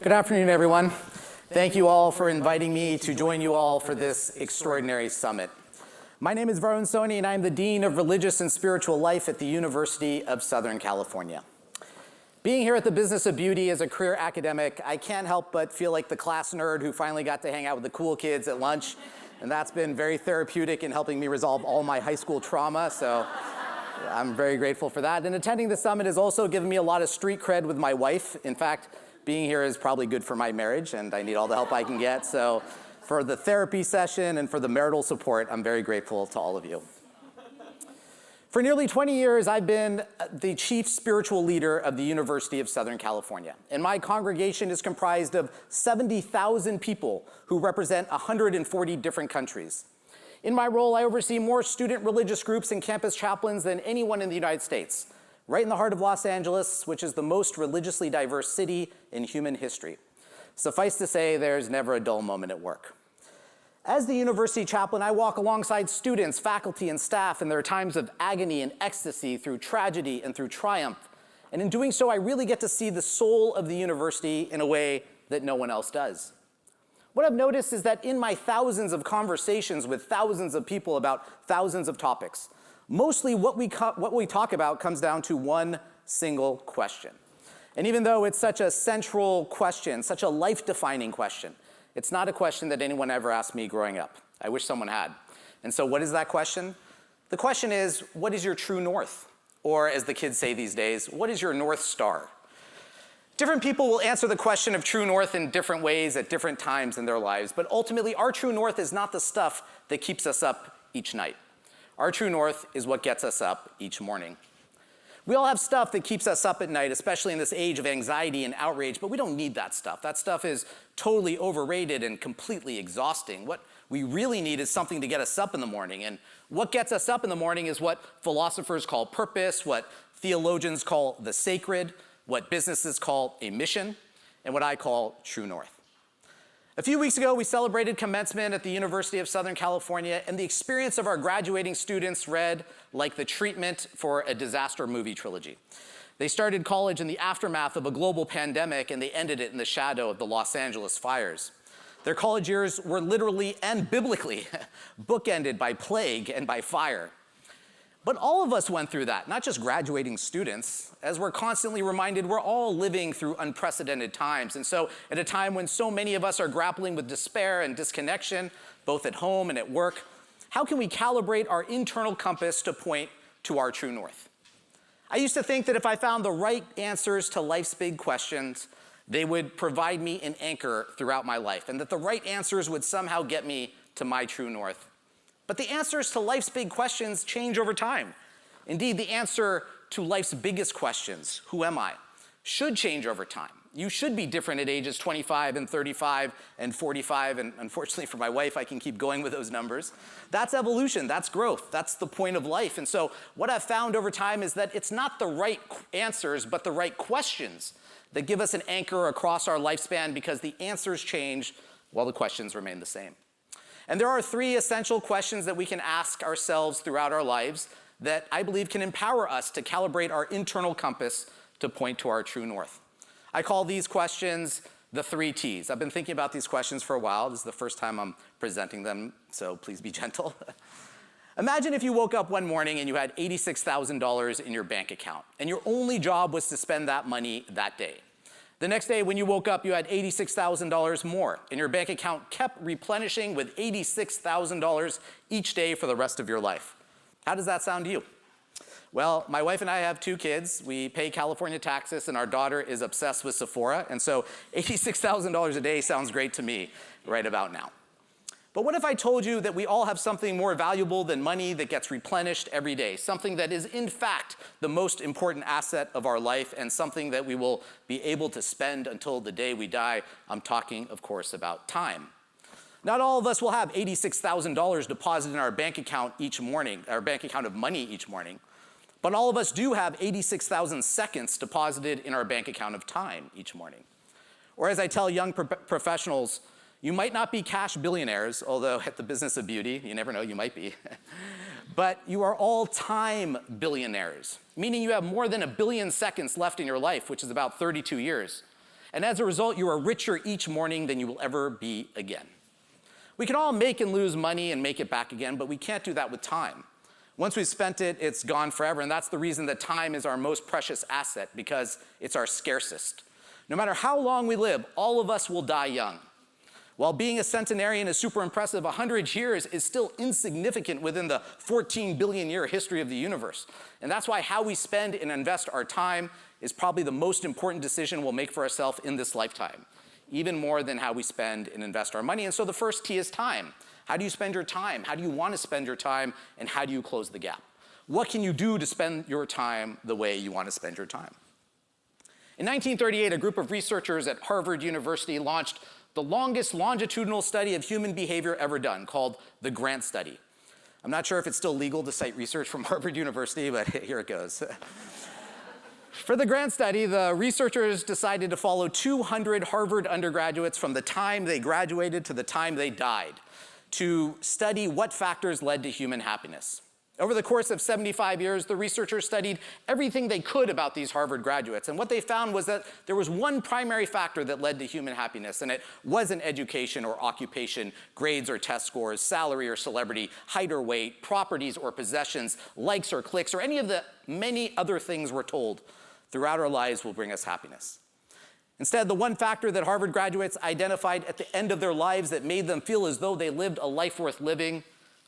Good afternoon, everyone. Thank you all for inviting me to join you all for this extraordinary summit. My name is Varun Soni, and I'm the Dean of Religious and Spiritual Life at the University of Southern California. Being here at the Business of Beauty as a career academic, I can't help but feel like the class nerd who finally got to hang out with the cool kids at lunch, and that's been very therapeutic in helping me resolve all my high school trauma, so I'm very grateful for that. And attending the summit has also given me a lot of street cred with my wife. In fact, being here is probably good for my marriage, and I need all the help I can get. So for the therapy session and for the marital support, I'm very grateful to all of you. For nearly 20 years, I've been the chief spiritual leader of the University of Southern California. And my congregation is comprised of 70,000 people who represent 140 different countries. In my role, I oversee more student religious groups and campus chaplains than anyone in the United States, right in the heart of Los Angeles, which is the most religiously diverse city in human history. Suffice to say, there's never a dull moment at work. As the university chaplain, I walk alongside students, faculty, and staff in their times of agony and ecstasy, through tragedy and through triumph. And in doing so, I really get to see the soul of the university in a way that no one else does. What I've noticed is that in my thousands of conversations with thousands of people about thousands of topics, mostly what we talk about comes down to one single question. And even though it's such a central question, such a life-defining question, it's not a question that anyone ever asked me growing up. I wish someone had. And so what is that question? The question is, what is your true north? Or as the kids say these days, what is your North Star? Different people will answer the question of true north in different ways at different times in their lives, but ultimately our true north is not the stuff that keeps us up each night. Our true north is what gets us up each morning. We all have stuff that keeps us up at night, especially in this age of anxiety and outrage, but we don't need that stuff. That stuff is totally overrated and completely exhausting. What we really need is something to get us up in the morning. And what gets us up in the morning is what philosophers call purpose, what theologians call the sacred, what businesses call a mission, and what I call true north. A few weeks ago, we celebrated commencement at the University of Southern California, and the experience of our graduating students read like the treatment for a disaster movie trilogy. They started college in the aftermath of a global pandemic, and they ended it in the shadow of the Los Angeles fires. Their college years were literally and biblically bookended by plague and by fire. But all of us went through that, not just graduating students. As we're constantly reminded, we're all living through unprecedented times. And so at a time when so many of us are grappling with despair and disconnection, both at home and at work, how can we calibrate our internal compass to point to our true north? I used to think that if I found the right answers to life's big questions, they would provide me an anchor throughout my life, and that the right answers would somehow get me to my true north. But the answers to life's big questions change over time. Indeed, the answer to life's biggest questions, who am I, should change over time. You should be different at ages 25 and 35 and 45, and unfortunately for my wife, I can keep going with those numbers. That's evolution, that's growth, that's the point of life. And so what I've found over time is that it's not the right answers, but the right questions that give us an anchor across our lifespan, because the answers change while the questions remain the same. And there are three essential questions that we can ask ourselves throughout our lives that I believe can empower us to calibrate our internal compass to point to our true north. I call these questions the 3 T's. I've been thinking about these questions for a while. This is the first time I'm presenting them, so please be gentle. Imagine if you woke up one morning and you had $86,000 in your bank account, and your only job was to spend that money that day. The next day when you woke up, you had $86,000 more, and your bank account kept replenishing with $86,000 each day for the rest of your life. How does that sound to you? Well, my wife and I have 2 kids. We pay California taxes, and our daughter is obsessed with Sephora, and so $86,000 a day sounds great to me right about now. But what if I told you that we all have something more valuable than money that gets replenished every day, something that is in fact the most important asset of our life, and something that we will be able to spend until the day we die? I'm talking, of course, about time. Not all of us will have $86,000 deposited in our bank account each morning, our bank account of money each morning, but all of us do have 86,000 seconds deposited in our bank account of time each morning. Or as I tell young professionals, you might not be cash billionaires, although at the Business of Beauty, you never know, you might be. But you are all time billionaires, meaning you have more than 1 billion seconds left in your life, which is about 32 years. And as a result, you are richer each morning than you will ever be again. We can all make and lose money and make it back again, but we can't do that with time. Once we've spent it, it's gone forever, and that's the reason that time is our most precious asset, because it's our scarcest. No matter how long we live, all of us will die young. While being a centenarian is super impressive, 100 years is still insignificant within the 14 billion year history of the universe. And that's why how we spend and invest our time is probably the most important decision we'll make for ourselves in this lifetime, even more than how we spend and invest our money. And so the first T is time. How do you spend your time? How do you want to spend your time? And how do you close the gap? What can you do to spend your time the way you want to spend your time? In 1938, a group of researchers at Harvard University launched the longest longitudinal study of human behavior ever done, called the Grant Study. I'm not sure if it's still legal to cite research from Harvard University, but here it goes. For the Grant Study, the researchers decided to follow 200 Harvard undergraduates from the time they graduated to the time they died, to study what factors led to human happiness. Over the course of 75 years, the researchers studied everything they could about these Harvard graduates. And what they found was that there was one primary factor that led to human happiness, and it wasn't education or occupation, grades or test scores, salary or celebrity, height or weight, properties or possessions, likes or clicks, or any of the many other things we're told throughout our lives will bring us happiness. Instead, the one factor that Harvard graduates identified at the end of their lives that made them feel as though they lived a life worth living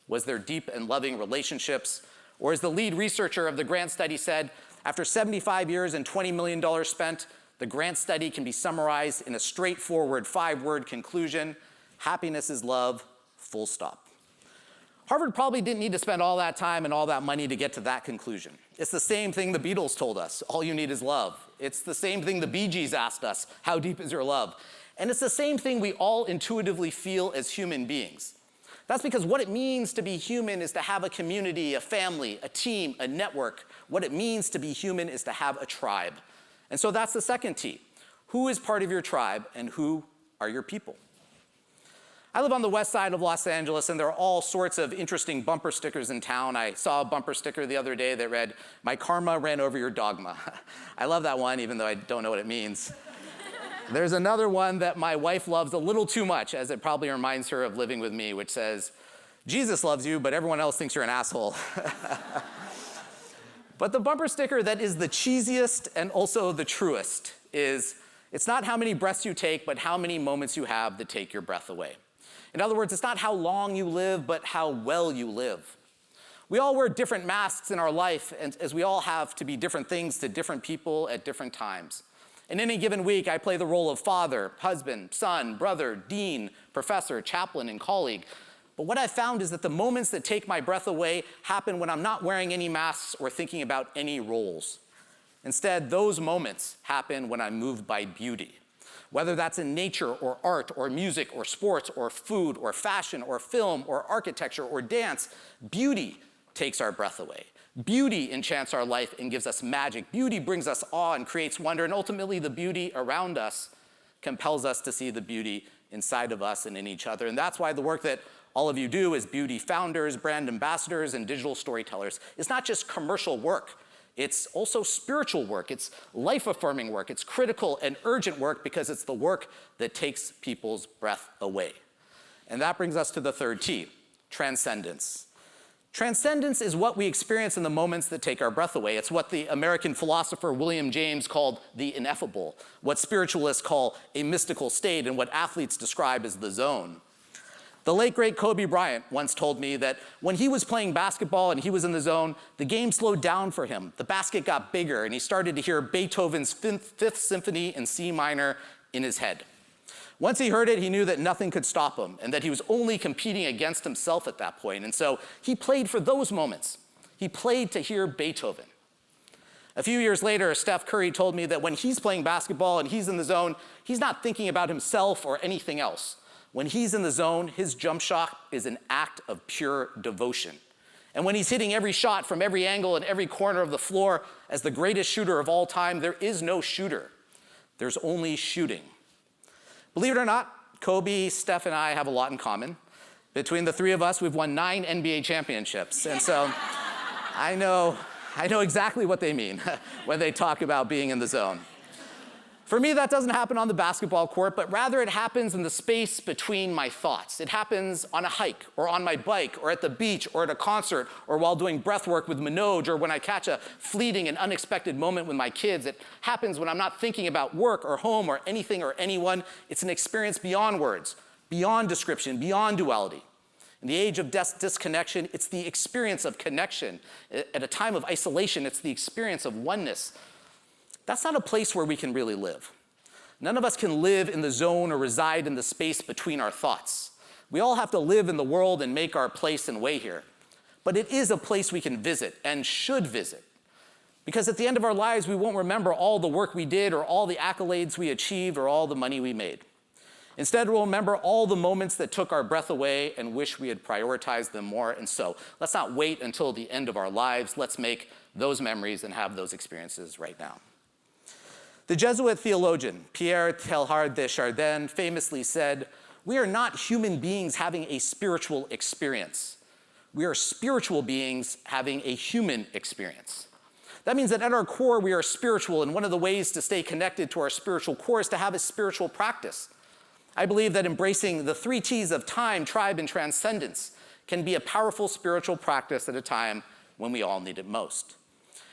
was their deep and loving relationships. Or as the lead researcher of the Grant Study said, after 75 years and $20 million spent, the Grant Study can be summarized in a straightforward 5-word conclusion: happiness is love, full stop. Harvard probably didn't need to spend all that time and all that money to get to that conclusion. It's the same thing the Beatles told us: all you need is love. It's the same thing the Bee Gees asked us: how deep is your love? And it's the same thing we all intuitively feel as human beings. That's because what it means to be human is to have a community, a family, a team, a network. What it means to be human is to have a tribe. And so that's the second T. Who is part of your tribe, and who are your people? I live on the west side of Los Angeles, and there are all sorts of interesting bumper stickers in town. I saw a bumper sticker the other day that read, "My karma ran over your dogma." I love that one, even though I don't know what it means. There's another one that my wife loves a little too much, as it probably reminds her of living with me, which says, "Jesus loves you, but everyone else thinks you're an asshole." But the bumper sticker that is the cheesiest and also the truest is, it's not how many breaths you take, but how many moments you have that take your breath away. In other words, it's not how long you live, but how well you live. We all wear different masks in our life, and as we all have to be different things to different people at different times. In any given week, I play the role of father, husband, son, brother, dean, professor, chaplain, and colleague. But what I've found is that the moments that take my breath away happen when I'm not wearing any masks or thinking about any roles. Instead, those moments happen when I'm moved by beauty. Whether that's in nature or art or music or sports or food or fashion or film or architecture or dance, beauty takes our breath away. Beauty enchants our life and gives us magic. Beauty brings us awe and creates wonder, and ultimately the beauty around us compels us to see the beauty inside of us and in each other. And that's why the work that all of you do as beauty founders, brand ambassadors, and digital storytellers is not just commercial work. It's also spiritual work. It's life-affirming work. It's critical and urgent work because it's the work that takes people's breath away. And that brings us to the third T, transcendence. Transcendence is what we experience in the moments that take our breath away. It's what the American philosopher William James called the ineffable, what spiritualists call a mystical state, and what athletes describe as the zone. The late, great Kobe Bryant once told me that when he was playing basketball and he was in the zone, the game slowed down for him. The basket got bigger, and he started to hear Beethoven's Fifth Symphony in C minor in his head. Once he heard it, he knew that nothing could stop him and that he was only competing against himself at that point. And so he played for those moments. He played to hear Beethoven. A few years later, Steph Curry told me that when he's playing basketball and he's in the zone, he's not thinking about himself or anything else. When he's in the zone, his jump shot is an act of pure devotion. And when he's hitting every shot from every angle and every corner of the floor, as the greatest shooter of all time, there is no shooter. There's only shooting. Believe it or not, Kobe, Steph, and I have a lot in common. Between the three of us, we've won 9 NBA championships. And so I know exactly what they mean when they talk about being in the zone. For me, that doesn't happen on the basketball court, but rather it happens in the space between my thoughts. It happens on a hike, or on my bike, or at the beach, or at a concert, or while doing breath work with Manoj, or when I catch a fleeting and unexpected moment with my kids. It happens when I'm not thinking about work or home or anything or anyone. It's an experience beyond words, beyond description, beyond duality. In the age of disconnection, it's the experience of connection. At a time of isolation, it's the experience of oneness. That's not a place where we can really live. None of us can live in the zone or reside in the space between our thoughts. We all have to live in the world and make our place and way here. But it is a place we can visit and should visit. Because at the end of our lives, we won't remember all the work we did or all the accolades we achieved or all the money we made. Instead, we'll remember all the moments that took our breath away and wish we had prioritized them more. And so let's not wait until the end of our lives. Let's make those memories and have those experiences right now. The Jesuit theologian Pierre Teilhard de Chardin famously said, "We are not human beings having a spiritual experience. We are spiritual beings having a human experience." That means that at our core, we are spiritual, and one of the ways to stay connected to our spiritual core is to have a spiritual practice. I believe that embracing the 3 T's of time, tribe, and transcendence can be a powerful spiritual practice at a time when we all need it most.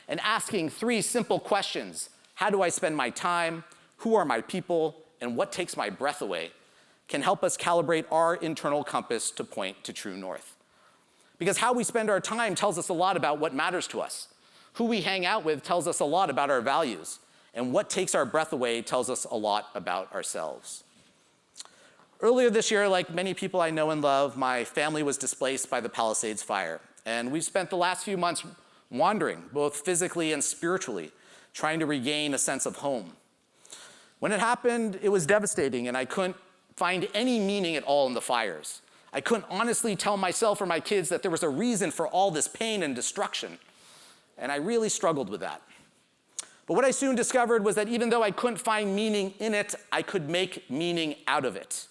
And asking 3 simple questions: how do I spend my time? Who are my people? And what takes my breath away? Can help us calibrate our internal compass to point to true north. Because how we spend our time tells us a lot about what matters to us. Who we hang out with tells us a lot about our values. And what takes our breath away tells us a lot about ourselves. Earlier this year, like many people I know and love, my family was displaced by the Palisades fire. And we've spent the last few months wandering, both physically and spiritually, trying to regain a sense of home. When it happened, it was devastating, and I couldn't find any meaning at all in the fires. I couldn't honestly tell myself or my kids that there was a reason for all this pain and destruction, and I really struggled with that. But what I soon discovered was that even though I couldn't find meaning in it, I could make meaning out of it.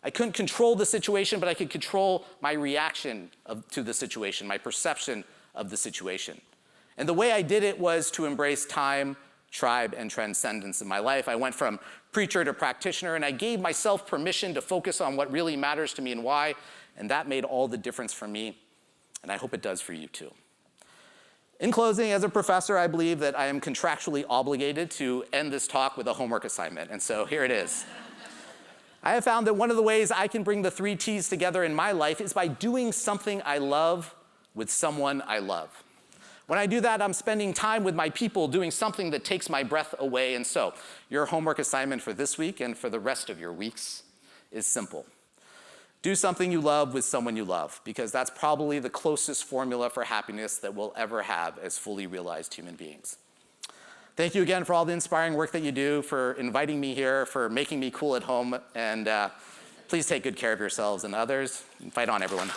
I couldn't control the situation, but I could control my reaction to the situation, my perception of the situation. And the way I did it was to embrace time, tribe, and transcendence in my life. I went from preacher to practitioner, and I gave myself permission to focus on what really matters to me and why, and that made all the difference for me, and I hope it does for you too. In closing, as a professor, I believe that I am contractually obligated to end this talk with a homework assignment, and so here it is. I have found that one of the ways I can bring the 3 T's together in my life is by doing something I love with someone I love. When I do that, I'm spending time with my people doing something that takes my breath away. And so your homework assignment for this week and for the rest of your weeks is simple. Do something you love with someone you love, because that's probably the closest formula for happiness that we'll ever have as fully realized human beings. Thank you again for all the inspiring work that you do, for inviting me here, for making me cool at home, and please take good care of yourselves and others. And fight on, everyone.